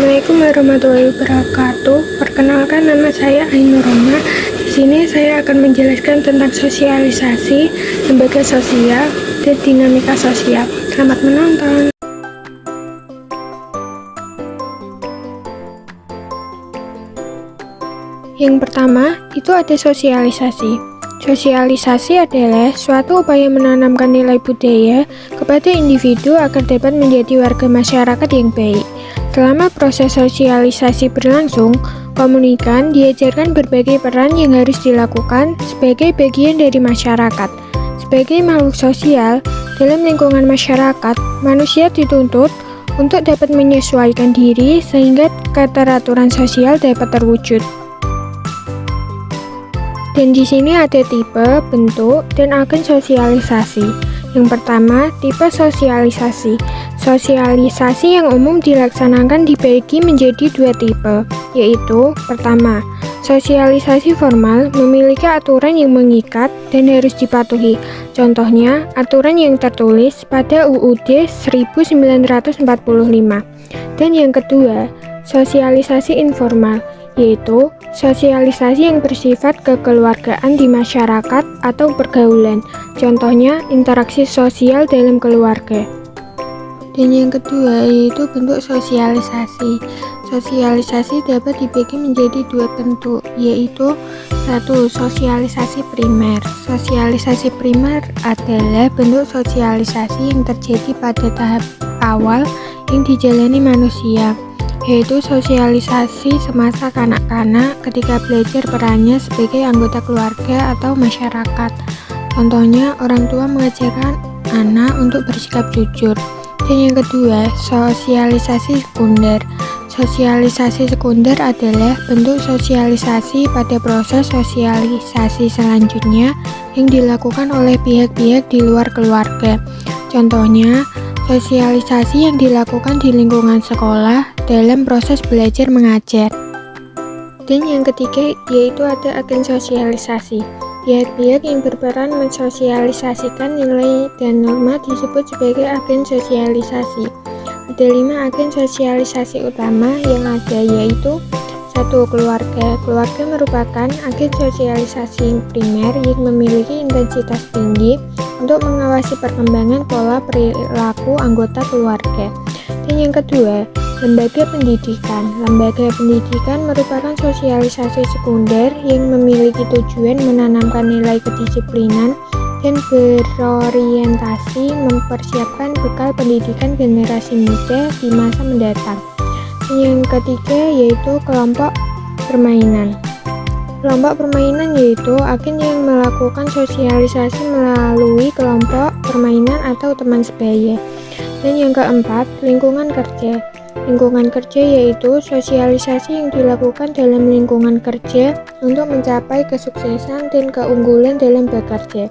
Assalamualaikum warahmatullahi wabarakatuh. Perkenalkan, nama saya Ainur Roma. Di sini saya akan menjelaskan tentang sosialisasi, lembaga sosial, dan dinamika sosial. Selamat menonton. Yang pertama, itu ada sosialisasi. Sosialisasi adalah suatu upaya menanamkan nilai budaya kepada individu agar dapat menjadi warga masyarakat yang baik. Selama proses sosialisasi berlangsung, komunikan diajarkan berbagai peran yang harus dilakukan sebagai bagian dari masyarakat. Sebagai makhluk sosial, dalam lingkungan masyarakat, manusia dituntut untuk dapat menyesuaikan diri sehingga keteraturan sosial dapat terwujud. Dan di sini ada tipe, bentuk, dan agen sosialisasi. Yang pertama, tipe sosialisasi. Sosialisasi yang umum dilaksanakan dibagi menjadi dua tipe, yaitu pertama, sosialisasi formal memiliki aturan yang mengikat dan harus dipatuhi. Contohnya, aturan yang tertulis pada UUD 1945. Dan yang kedua, sosialisasi informal, yaitu sosialisasi yang bersifat kekeluargaan di masyarakat atau pergaulan. Contohnya, interaksi sosial dalam keluarga. Dan yang kedua yaitu bentuk sosialisasi. Sosialisasi dapat dibagi menjadi dua bentuk, yaitu satu, sosialisasi primer. Sosialisasi primer adalah bentuk sosialisasi yang terjadi pada tahap awal yang dijalani manusia, yaitu sosialisasi semasa kanak-kanak ketika belajar perannya sebagai anggota keluarga atau masyarakat. Contohnya, orang tua mengajarkan anak untuk bersikap jujur. Dan yang kedua, sosialisasi sekunder. Sosialisasi sekunder adalah bentuk sosialisasi pada proses sosialisasi selanjutnya yang dilakukan oleh pihak-pihak di luar keluarga. Contohnya, sosialisasi yang dilakukan di lingkungan sekolah dalam proses belajar mengajar. Dan yang ketiga yaitu ada agen sosialisasi. Pihak-pihak yang berperan mensosialisasikan nilai dan norma disebut sebagai agen sosialisasi. Ada 5 agen sosialisasi utama yang ada, yaitu 1. Keluarga. Keluarga merupakan agen sosialisasi primer yang memiliki intensitas tinggi untuk mengawasi perkembangan pola perilaku anggota keluarga. Dan yang kedua, lembaga pendidikan. Lembaga pendidikan merupakan sosialisasi sekunder yang memiliki tujuan menanamkan nilai kedisiplinan dan berorientasi mempersiapkan bekal pendidikan generasi muda di masa mendatang. Dan yang ketiga yaitu kelompok permainan. Kelompok permainan yaitu agen yang melakukan sosialisasi melalui kelompok permainan atau teman sebaya. Dan yang keempat, lingkungan kerja. Lingkungan kerja yaitu sosialisasi yang dilakukan dalam lingkungan kerja untuk mencapai kesuksesan dan keunggulan dalam bekerja.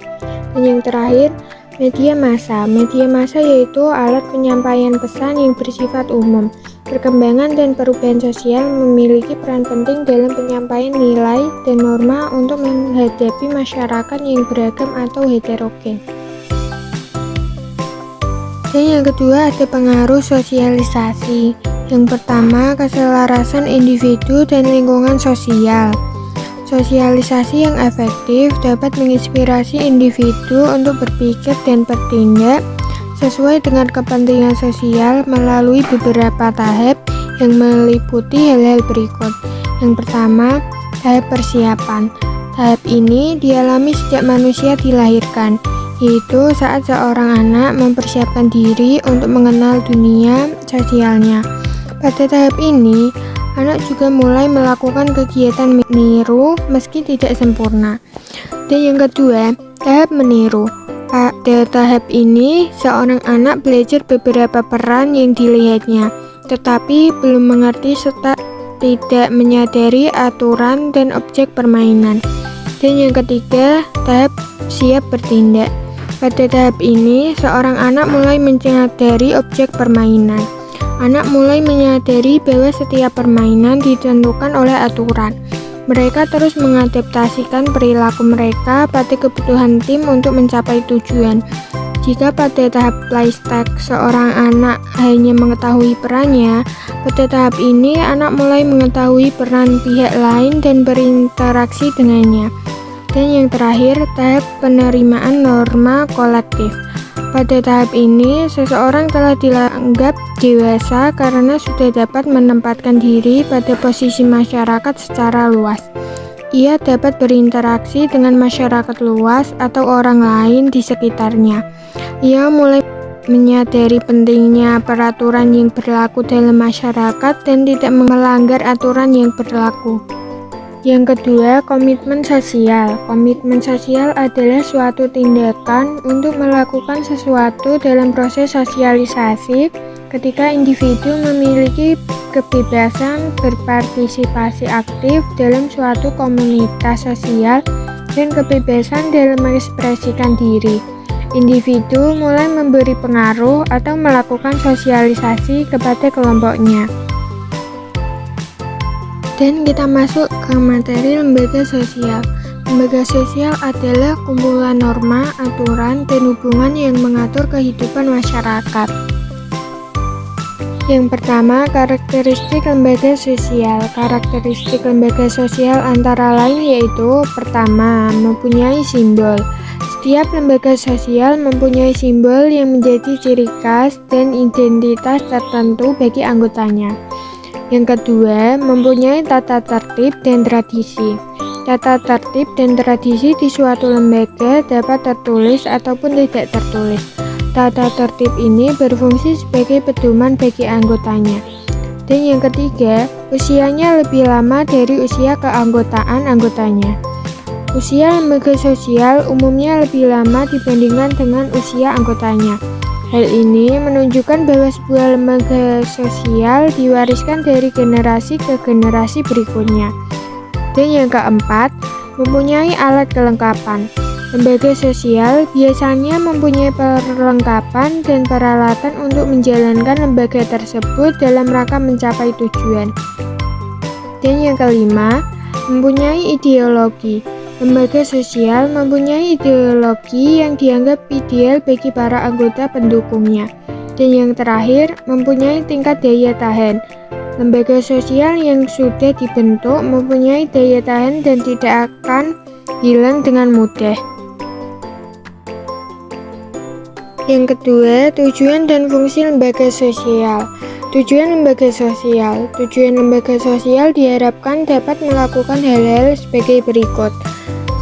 Dan yang terakhir, media massa. Media massa yaitu alat penyampaian pesan yang bersifat umum. Perkembangan dan perubahan sosial memiliki peran penting dalam penyampaian nilai dan norma untuk menghadapi masyarakat yang beragam atau heterogen. Dan yang kedua ada pengaruh sosialisasi. Yang pertama, keselarasan individu dan lingkungan sosial. Sosialisasi yang efektif dapat menginspirasi individu untuk berpikir dan bertindak sesuai dengan kepentingan sosial melalui beberapa tahap yang meliputi hal-hal berikut. Yang pertama, tahap persiapan. Tahap ini dialami sejak manusia dilahirkan, yaitu saat seorang anak mempersiapkan diri untuk mengenal dunia sosialnya. Pada tahap ini, anak juga mulai melakukan kegiatan meniru meski tidak sempurna. Dan yang kedua, tahap meniru. Pada tahap ini, seorang anak belajar beberapa peran yang dilihatnya, tetapi belum mengerti serta tidak menyadari aturan dan objek permainan. Dan yang ketiga, tahap siap bertindak. Pada tahap ini, seorang anak mulai menyadari objek permainan. Anak mulai menyadari bahwa setiap permainan ditentukan oleh aturan. Mereka terus mengadaptasikan perilaku mereka pada kebutuhan tim untuk mencapai tujuan. Jika pada tahap playstyle seorang anak hanya mengetahui perannya, Pada tahap ini, anak mulai mengetahui peran pihak lain dan berinteraksi dengannya. Dan yang terakhir, tahap penerimaan norma kolektif. Pada tahap ini, seseorang telah dianggap dewasa karena sudah dapat menempatkan diri pada posisi masyarakat secara luas. Ia dapat berinteraksi dengan masyarakat luas atau orang lain di sekitarnya. Ia mulai menyadari pentingnya peraturan yang berlaku dalam masyarakat dan tidak melanggar aturan yang berlaku. Yang kedua, komitmen sosial. Komitmen sosial adalah suatu tindakan untuk melakukan sesuatu dalam proses sosialisasi ketika individu memiliki kebebasan berpartisipasi aktif dalam suatu komunitas sosial dan kebebasan dalam mengekspresikan diri. Individu mulai memberi pengaruh atau melakukan sosialisasi kepada kelompoknya. Dan kita masuk ke materi lembaga sosial. Lembaga sosial adalah kumpulan norma, aturan, dan hubungan yang mengatur kehidupan masyarakat. Yang pertama, karakteristik lembaga sosial. Karakteristik lembaga sosial antara lain yaitu: pertama, mempunyai simbol. Setiap lembaga sosial mempunyai simbol yang menjadi ciri khas dan identitas tertentu bagi anggotanya. Yang kedua, mempunyai tata tertib dan tradisi. Tata tertib dan tradisi di suatu lembaga dapat tertulis ataupun tidak tertulis. Tata tertib ini berfungsi sebagai pedoman bagi anggotanya. Dan yang ketiga, usianya lebih lama dari usia keanggotaan anggotanya. Usia lembaga sosial umumnya lebih lama dibandingkan dengan usia anggotanya. Hal ini menunjukkan bahwa sebuah lembaga sosial diwariskan dari generasi ke generasi berikutnya. Dan yang keempat, mempunyai alat kelengkapan. Lembaga sosial biasanya mempunyai perlengkapan dan peralatan untuk menjalankan lembaga tersebut dalam rangka mencapai tujuan. Dan yang kelima, mempunyai ideologi. Lembaga sosial mempunyai ideologi yang dianggap ideal bagi para anggota pendukungnya. Dan yang terakhir, mempunyai tingkat daya tahan. Lembaga sosial yang sudah dibentuk mempunyai daya tahan dan tidak akan hilang dengan mudah. Yang kedua, tujuan dan fungsi lembaga sosial. Tujuan lembaga sosial. Tujuan lembaga sosial diharapkan dapat melakukan hal-hal sebagai berikut.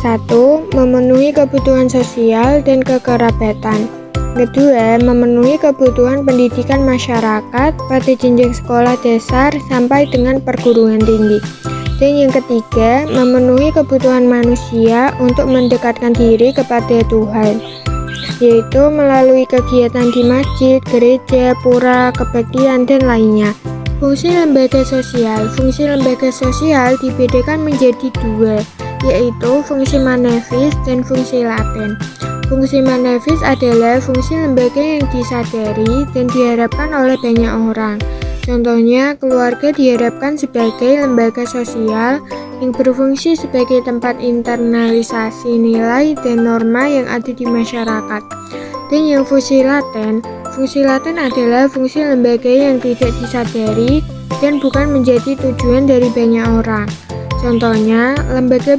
1. Memenuhi kebutuhan sosial dan kekerabatan. Kedua, memenuhi kebutuhan pendidikan masyarakat pada jenjang sekolah dasar sampai dengan perguruan tinggi. Dan yang ketiga, memenuhi kebutuhan manusia untuk mendekatkan diri kepada Tuhan, yaitu melalui kegiatan di masjid, gereja, pura, kebaktian, dan lainnya. Fungsi lembaga sosial. Fungsi lembaga sosial dibedakan menjadi dua, yaitu fungsi manifis dan fungsi laten. Fungsi manifis adalah fungsi lembaga yang disadari dan diharapkan oleh banyak orang. Contohnya, keluarga diharapkan sebagai lembaga sosial yang berfungsi sebagai tempat internalisasi nilai dan norma yang ada di masyarakat. Dan yang fungsi laten adalah fungsi lembaga yang tidak disadari dan bukan menjadi tujuan dari banyak orang. Contohnya, lembaga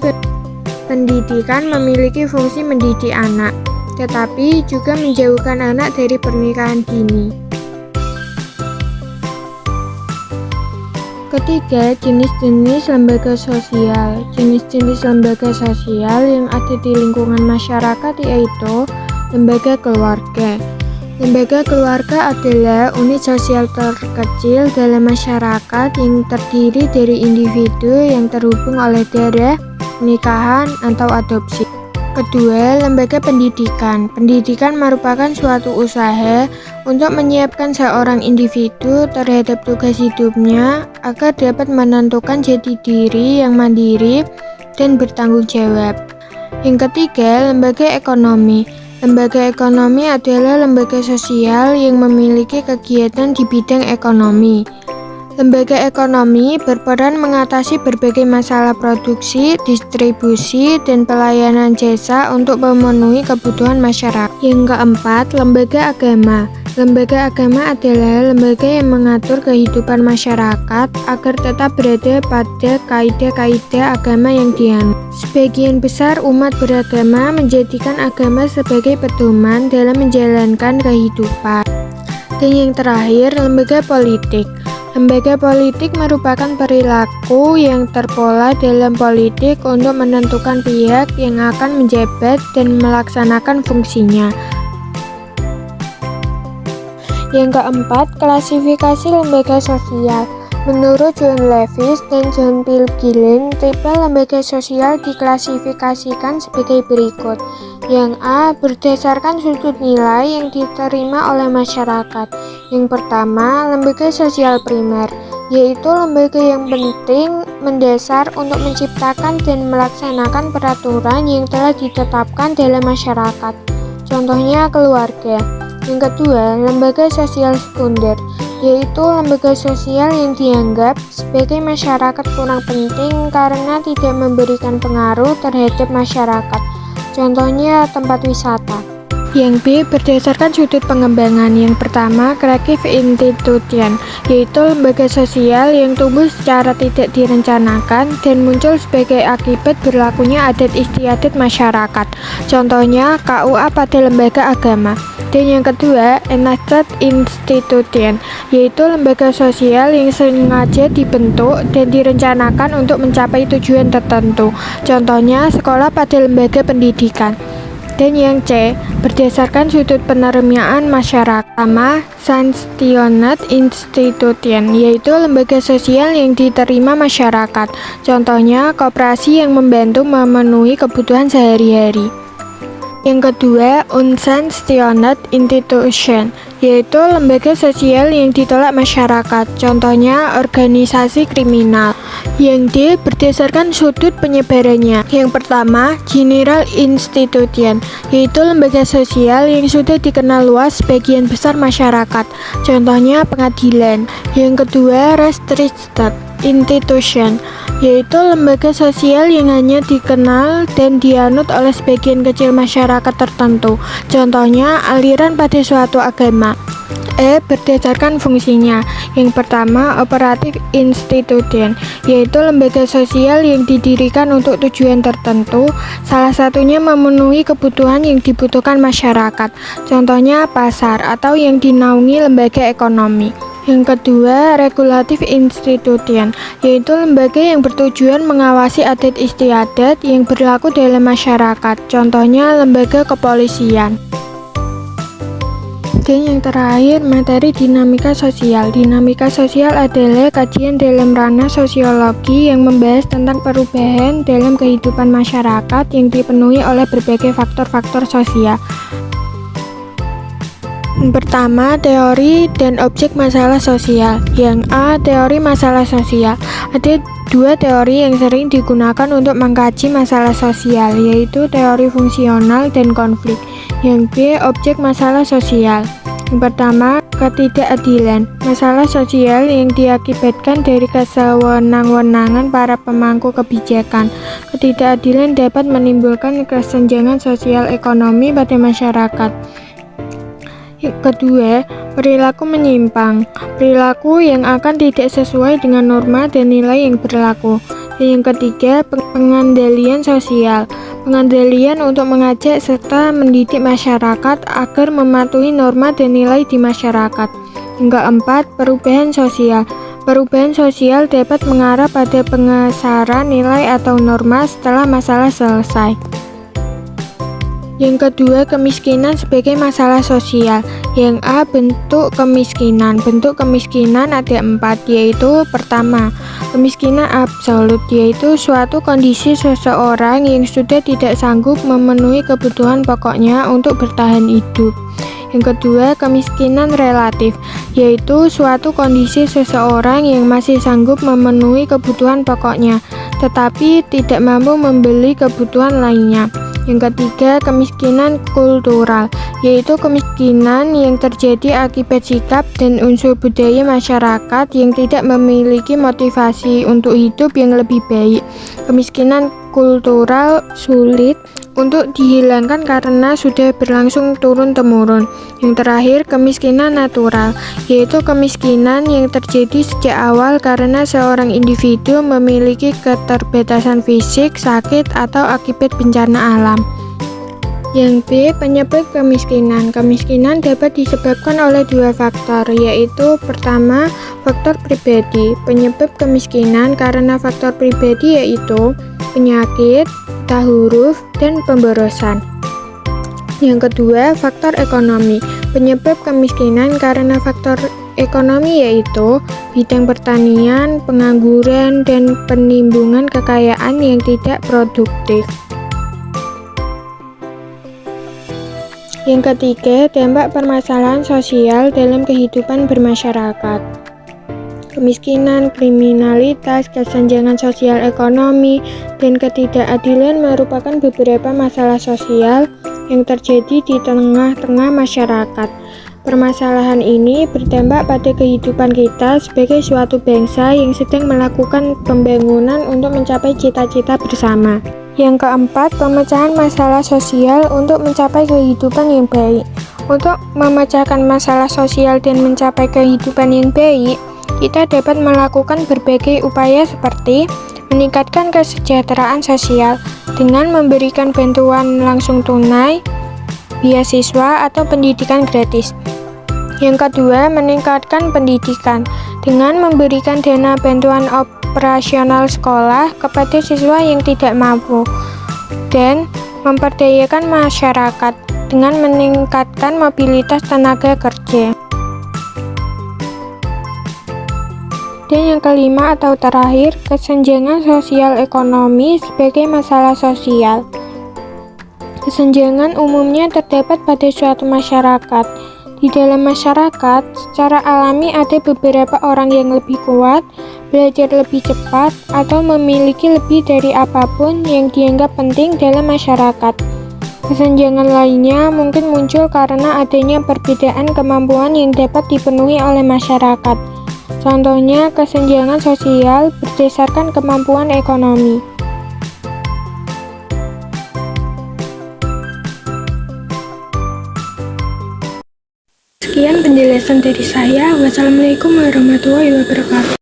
pendidikan memiliki fungsi mendidik anak, tetapi juga menjauhkan anak dari pernikahan dini. Ketiga, jenis-jenis lembaga sosial. Jenis-jenis lembaga sosial yang ada di lingkungan masyarakat yaitu lembaga keluarga. Lembaga keluarga adalah unit sosial terkecil dalam masyarakat yang terdiri dari individu yang terhubung oleh darah, pernikahan, atau adopsi. Kedua, lembaga pendidikan. Pendidikan merupakan suatu usaha untuk menyiapkan seorang individu terhadap tugas hidupnya agar dapat menentukan jati diri yang mandiri dan bertanggung jawab. Yang ketiga, lembaga ekonomi. Lembaga ekonomi adalah lembaga sosial yang memiliki kegiatan di bidang ekonomi. Lembaga ekonomi berperan mengatasi berbagai masalah produksi, distribusi, dan pelayanan jasa untuk memenuhi kebutuhan masyarakat. Yang keempat, lembaga agama. Lembaga agama adalah lembaga yang mengatur kehidupan masyarakat agar tetap berada pada kaidah-kaidah agama yang dianut. Sebagian besar umat beragama menjadikan agama sebagai pedoman dalam menjalankan kehidupan. Dan yang terakhir, lembaga politik. Lembaga politik merupakan perilaku yang terpola dalam politik untuk menentukan pihak yang akan menjabat dan melaksanakan fungsinya. Yang keempat, klasifikasi lembaga sosial. Menurut John Lewis dan John Gillen, tipe lembaga sosial diklasifikasikan sebagai berikut. Yang A, berdasarkan sudut nilai yang diterima oleh masyarakat. Yang pertama, lembaga sosial primer, yaitu lembaga yang penting mendasar untuk menciptakan dan melaksanakan peraturan yang telah ditetapkan dalam masyarakat. Contohnya keluarga. Yang kedua, lembaga sosial sekunder, yaitu lembaga sosial yang dianggap sebagai masyarakat kurang penting karena tidak memberikan pengaruh terhadap masyarakat. Contohnya tempat wisata. Yang B, berdasarkan sudut pengembangan. Yang pertama, creative institution, yaitu lembaga sosial yang tumbuh secara tidak direncanakan dan muncul sebagai akibat berlakunya adat istiadat masyarakat. Contohnya KUA pada lembaga agama. Dan yang kedua, enacted institution, yaitu lembaga sosial yang sengaja dibentuk dan direncanakan untuk mencapai tujuan tertentu. Contohnya sekolah pada lembaga pendidikan. Dan yang C, berdasarkan sudut penerimaan masyarakat. Pertama, sanctioned institution, yaitu lembaga sosial yang diterima masyarakat. Contohnya koperasi yang membantu memenuhi kebutuhan sehari-hari. Yang kedua, unsanctioned institution, yaitu lembaga sosial yang ditolak masyarakat. Contohnya organisasi kriminal. Yang D, berdasarkan sudut penyebarannya. Yang pertama, general institution, yaitu lembaga sosial yang sudah dikenal luas sebagian besar masyarakat. Contohnya pengadilan. Yang kedua, restricted institution, yaitu lembaga sosial yang hanya dikenal dan dianut oleh sebagian kecil masyarakat tertentu. Contohnya aliran pada suatu agama. E, berdasarkan fungsinya. Yang pertama, operative institution, yaitu lembaga sosial yang didirikan untuk tujuan tertentu, salah satunya memenuhi kebutuhan yang dibutuhkan masyarakat. Contohnya pasar atau yang dinaungi lembaga ekonomi. Yang kedua, regulative institution, yaitu lembaga yang bertujuan mengawasi adat istiadat yang berlaku dalam masyarakat. Contohnya lembaga kepolisian. Dan yang terakhir, materi dinamika sosial. Dinamika sosial adalah kajian dalam ranah sosiologi yang membahas tentang perubahan dalam kehidupan masyarakat yang dipenuhi oleh berbagai faktor-faktor sosial. Yang pertama, teori dan objek masalah sosial. Yang A, teori masalah sosial. Ada dua teori yang sering digunakan untuk mengkaji masalah sosial, yaitu teori fungsional dan konflik. Yang B, objek masalah sosial. Yang pertama, ketidakadilan. Masalah sosial yang diakibatkan dari kesewenang-wenangan para pemangku kebijakan. Ketidakadilan dapat menimbulkan kesenjangan sosial ekonomi pada masyarakat. Yang kedua, perilaku menyimpang. Perilaku yang akan tidak sesuai dengan norma dan nilai yang berlaku. Dan yang ketiga, pengandalian sosial. Pengandalian untuk mengajak serta mendidik masyarakat agar mematuhi norma dan nilai di masyarakat. Yang keempat, perubahan sosial. Perubahan sosial dapat mengarah pada pengesaran nilai atau norma setelah masalah selesai. Yang kedua, kemiskinan sebagai masalah sosial. Yang A, bentuk kemiskinan. Bentuk kemiskinan ada 4, yaitu pertama, kemiskinan absolut, yaitu suatu kondisi seseorang yang sudah tidak sanggup memenuhi kebutuhan pokoknya untuk bertahan hidup. Yang kedua, kemiskinan relatif, yaitu suatu kondisi seseorang yang masih sanggup memenuhi kebutuhan pokoknya, tetapi tidak mampu membeli kebutuhan lainnya. Yang ketiga, kemiskinan kultural, yaitu kemiskinan yang terjadi akibat sikap dan unsur budaya masyarakat yang tidak memiliki motivasi untuk hidup yang lebih baik. Kemiskinan kultural sulit untuk dihilangkan karena sudah berlangsung turun-temurun. Yang terakhir, kemiskinan natural, yaitu kemiskinan yang terjadi sejak awal karena seorang individu memiliki keterbatasan fisik, sakit, atau akibat bencana alam. Yang B, penyebab kemiskinan. Kemiskinan dapat disebabkan oleh dua faktor, yaitu pertama, faktor pribadi. Penyebab kemiskinan karena faktor pribadi yaitu penyakit, buta huruf, dan pemborosan. Yang kedua, faktor ekonomi. Penyebab kemiskinan karena faktor ekonomi yaitu bidang pertanian, pengangguran, dan penimbungan kekayaan yang tidak produktif. Yang ketiga, dampak permasalahan sosial dalam kehidupan bermasyarakat. Kemiskinan, kriminalitas, kesenjangan sosial ekonomi, dan ketidakadilan merupakan beberapa masalah sosial yang terjadi di tengah-tengah masyarakat. Permasalahan ini berdampak pada kehidupan kita sebagai suatu bangsa yang sedang melakukan pembangunan untuk mencapai cita-cita bersama. Yang keempat, pemecahan masalah sosial untuk mencapai kehidupan yang baik. Untuk memecahkan masalah sosial dan mencapai kehidupan yang baik, kita dapat melakukan berbagai upaya seperti meningkatkan kesejahteraan sosial dengan memberikan bantuan langsung tunai, beasiswa, atau pendidikan gratis. Yang kedua, meningkatkan pendidikan dengan memberikan dana bantuan operasional sekolah kepada siswa yang tidak mampu dan memperdayakan masyarakat dengan meningkatkan mobilitas tenaga kerja. Dan yang kelima atau terakhir, kesenjangan sosial ekonomi sebagai masalah sosial. Kesenjangan umumnya terdapat pada suatu masyarakat. Di dalam masyarakat, secara alami ada beberapa orang yang lebih kuat, belajar lebih cepat, atau memiliki lebih dari apapun yang dianggap penting dalam masyarakat. Kesenjangan lainnya mungkin muncul karena adanya perbedaan kemampuan yang dapat dipenuhi oleh masyarakat. Contohnya, kesenjangan sosial berdasarkan kemampuan ekonomi. Sekian penjelasan dari saya. Wassalamualaikum warahmatullahi wabarakatuh.